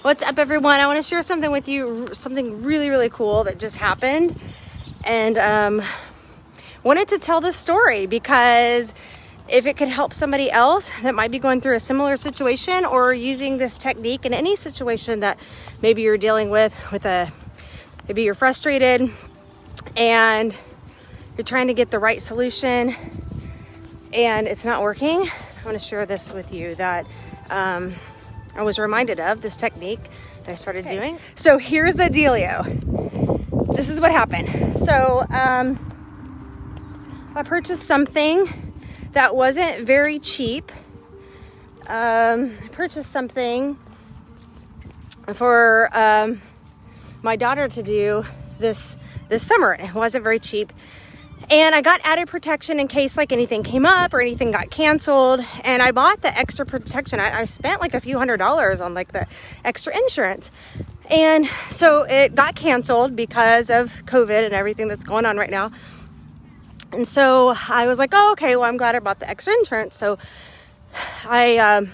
What's up, everyone? I want to share something with you, something really, really cool that just happened. And wanted to tell this story because if it could help somebody else that might be going through a similar situation or using this technique in any situation that maybe you're dealing with maybe you're frustrated and you're trying to get the right solution and it's not working. I want to share this with you that I was reminded of this technique that I started doing. So here's the dealio. This is what happened. So I purchased something that wasn't very cheap. I purchased something for my daughter to do this summer. It wasn't very cheap. And I got added protection in case like anything came up or anything got canceled. And I bought the extra protection. I spent like a few $100s on like the extra insurance. And so it got canceled because of COVID and everything that's going on right now. And so I was like, oh, okay, well, I'm glad I bought the extra insurance. So I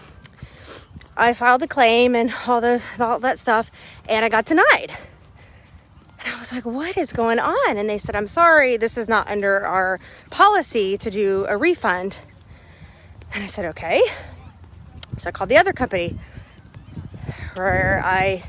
filed the claim and all that stuff, and I got denied. And I was like, what is going on? And they said, I'm sorry, this is not under our policy to do a refund. And I said, okay. So I called the other company where I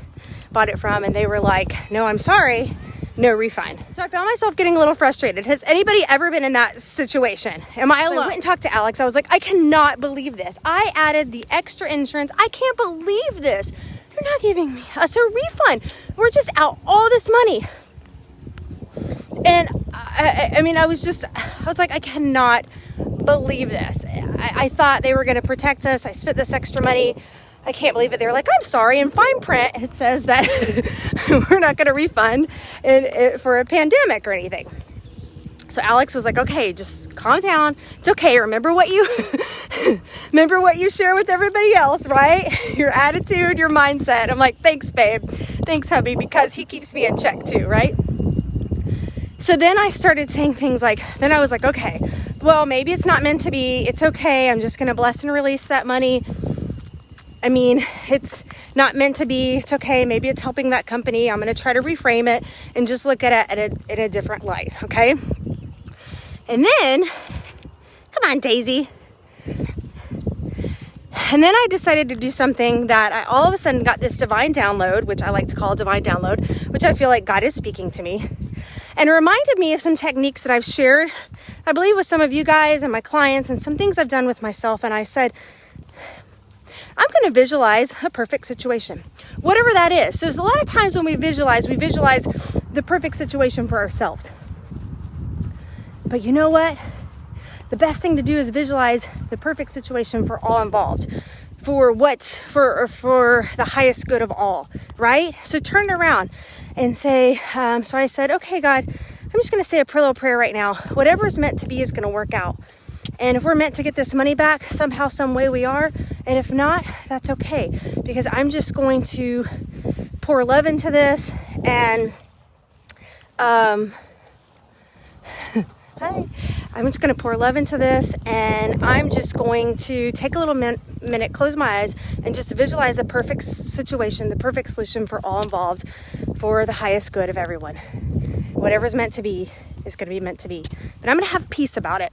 bought it from, and they were like, no, I'm sorry, no refund. So I found myself getting a little frustrated. Has anybody ever been in that situation? Am I alone? So I went and talked to Alex. I was like, I cannot believe this. I added the extra insurance. I can't believe this. They're not giving us a refund. We're just out all this money. And I was like, I cannot believe this. I thought they were going to protect us. I spent this extra money. I can't believe it. They were like, I'm sorry. In fine print, it says that we're not going to refund for a pandemic or anything. So Alex was like, okay, just calm down. It's okay. Remember what you share with everybody else, right? Your attitude, your mindset. I'm like, thanks, babe. Thanks, hubby, because he keeps me in check too, right? So then I started saying things like, then I was like, okay, well, maybe it's not meant to be. It's okay. I'm just going to bless and release that money. I mean, it's not meant to be. It's okay. Maybe it's helping that company. I'm going to try to reframe it and just look at it in a different light. Okay. And then, come on, Daisy. And then I decided to do something that I all of a sudden got this divine download, which I like to call a divine download, which I feel like God is speaking to me. And it reminded me of some techniques that I've shared, I believe, with some of you guys and my clients, and some things I've done with myself. And I said, I'm going to visualize a perfect situation, whatever that is. So there's a lot of times when we visualize the perfect situation for ourselves. But you know what? The best thing to do is visualize the perfect situation for all involved, for the highest good of all, right? So turn it around and say, so I said, okay, God, I'm just going to say a little prayer right now. Whatever is meant to be is going to work out. And if we're meant to get this money back, somehow, some way we are. And if not, that's okay. Because I'm just going to pour love into this. And I'm just going to pour love into this. And I'm just going to take a little minute, close my eyes, and just visualize the perfect situation, the perfect solution for all involved, for the highest good of everyone. Whatever's meant to be is going to be meant to be. But I'm going to have peace about it.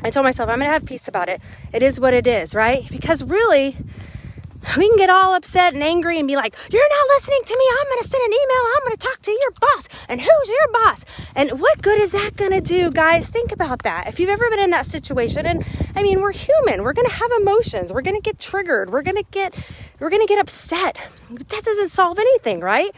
I told myself I'm going to have peace about it. It is what it is, right? Because really, we can get all upset and angry and be like, you're not listening to me. I'm going to send an email. I'm going to talk to your boss. And who's your boss? And what good is that going to do, guys? Think about that. If you've ever been in that situation, and I mean, we're human. We're going to have emotions. We're going to get triggered. We're going to get upset. But that doesn't solve anything, right?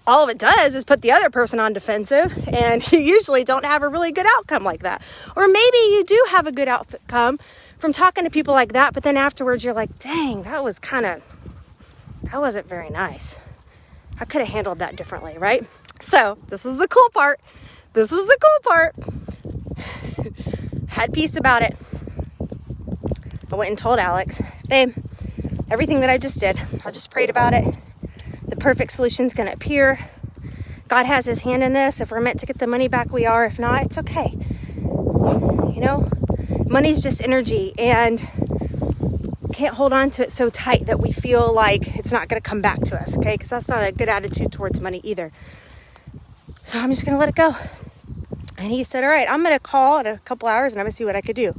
All of it does is put the other person on defensive, and you usually don't have a really good outcome like that. Or maybe you do have a good outcome from talking to people like that, but then afterwards you're like, dang, that wasn't very nice. I could have handled that differently, right? So this is the cool part. Had peace about it. I went and told Alex, babe, everything that I just did, I just prayed about it. The perfect solution's going to appear. God has his hand in this. If we're meant to get the money back, we are. If not, it's okay. You know, money's just energy. And can't hold on to it so tight that we feel like it's not going to come back to us, okay? Because that's not a good attitude towards money either. So I'm just going to let it go. And he said, all right, I'm going to call in a couple hours and I'm going to see what I could do.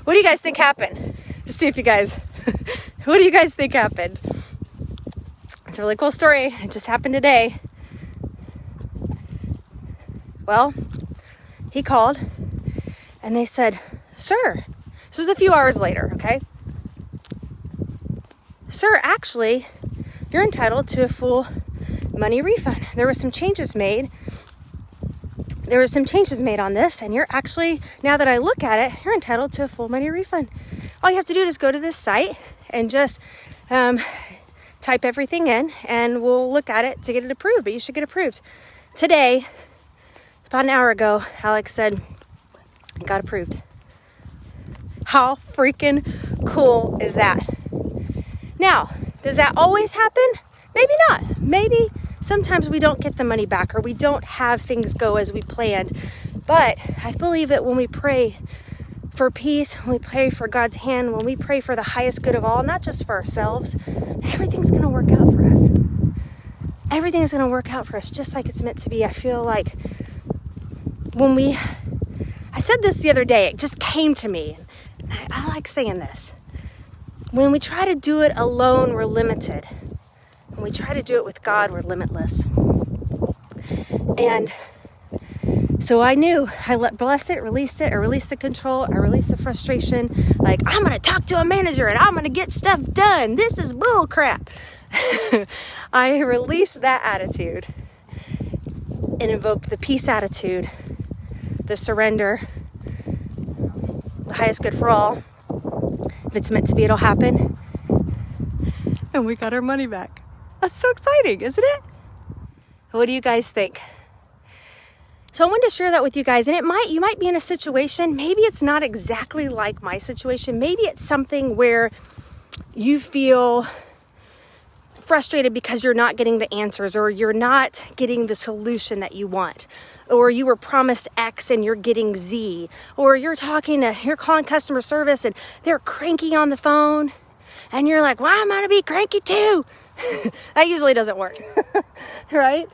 What do you guys think happened? Just see if you guys, what do you guys think happened? It's a really cool story. It just happened today. Well, he called and they said, sir, this was a few hours later, okay? Sir, actually, you're entitled to a full money refund. There were some changes made. There were some changes made on this, and you're actually, now that I look at it, you're entitled to a full money refund. All you have to do is go to this site and just type everything in, and we'll look at it to get it approved, but you should get approved. Today, about an hour ago, Alex said, it got approved. How freaking cool is that? Now, does that always happen? Maybe not. Maybe sometimes we don't get the money back or we don't have things go as we planned. But I believe that when we pray for peace, when we pray for God's hand, when we pray for the highest good of all, not just for ourselves, everything's going to work out for us. Everything is going to work out for us just like it's meant to be. I feel like I said this the other day, it just came to me. I like saying this. When we try to do it alone, we're limited. When we try to do it with God, we're limitless. And so I knew, blessed it, released it, I released the control, I released the frustration. Like, I'm going to talk to a manager and I'm going to get stuff done. This is bull crap. I released that attitude and invoked the peace attitude, the surrender, the highest good for all. If it's meant to be, it'll happen. And we got our money back. That's so exciting, isn't it? What do you guys think? So I wanted to share that with you guys. And you might be in a situation, maybe it's not exactly like my situation. Maybe it's something where you feel frustrated because you're not getting the answers, or you're not getting the solution that you want, or you were promised X and you're getting Z, or you're calling customer service and they're cranky on the phone and you're like, well, I'm gonna be cranky too. That usually doesn't work. Right?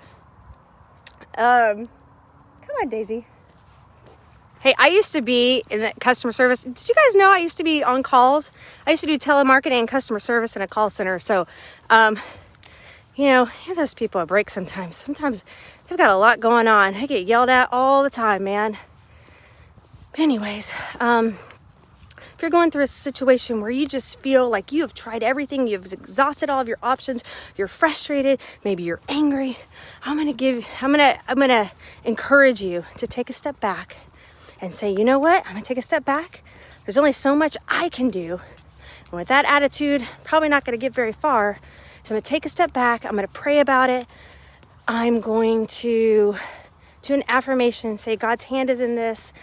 Come on, Daisy. Hey, I used to be in the customer service. Did you guys know I used to be on calls? I used to do telemarketing and customer service in a call center. So, you have those people at break sometimes. Sometimes they've got a lot going on. They get yelled at all the time, man. But anyways, if you're going through a situation where you just feel like you have tried everything, you've exhausted all of your options, you're frustrated, maybe you're angry, I'm gonna encourage you to take a step back and say, you know what? I'm going to take a step back. There's only so much I can do. And with that attitude, probably not going to get very far. So I'm going to take a step back. I'm going to pray about it. I'm going to do an affirmation and say, God's hand is in this.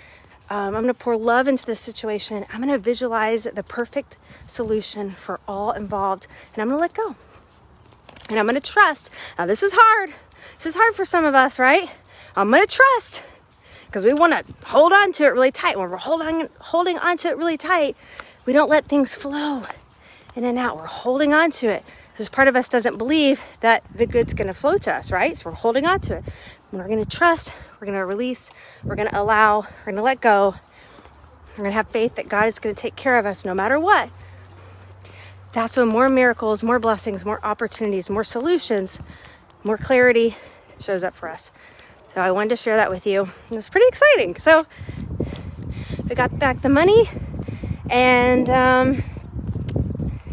I'm going to pour love into this situation. I'm going to visualize the perfect solution for all involved. And I'm going to let go. And I'm going to trust. Now, this is hard. This is hard for some of us, right? I'm going to trust. Because we want to hold on to it really tight. When we're holding on to it really tight, we don't let things flow in and out. We're holding on to it. Because part of us doesn't believe that the good's going to flow to us, right? So we're holding on to it. And we're going to trust. We're going to release. We're going to allow. We're going to let go. We're going to have faith that God is going to take care of us no matter what. That's when more miracles, more blessings, more opportunities, more solutions, more clarity shows up for us. So I wanted to share that with you. It was pretty exciting. So we got back the money, and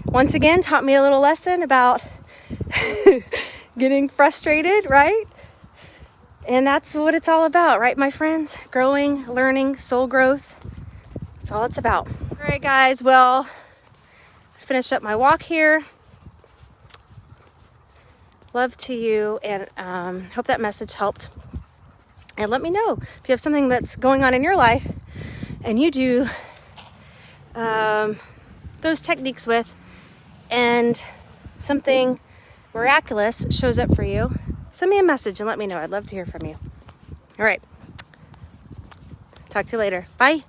once again taught me a little lesson about getting frustrated, right? And that's what it's all about, right, my friends? Growing, learning, soul growth. That's all it's about. All right, guys. Well, I finished up my walk here. Love to you, and hope that message helped. And let me know if you have something that's going on in your life and you do those techniques with, and something miraculous shows up for you. Send me a message and let me know. I'd love to hear from you. All right. Talk to you later. Bye.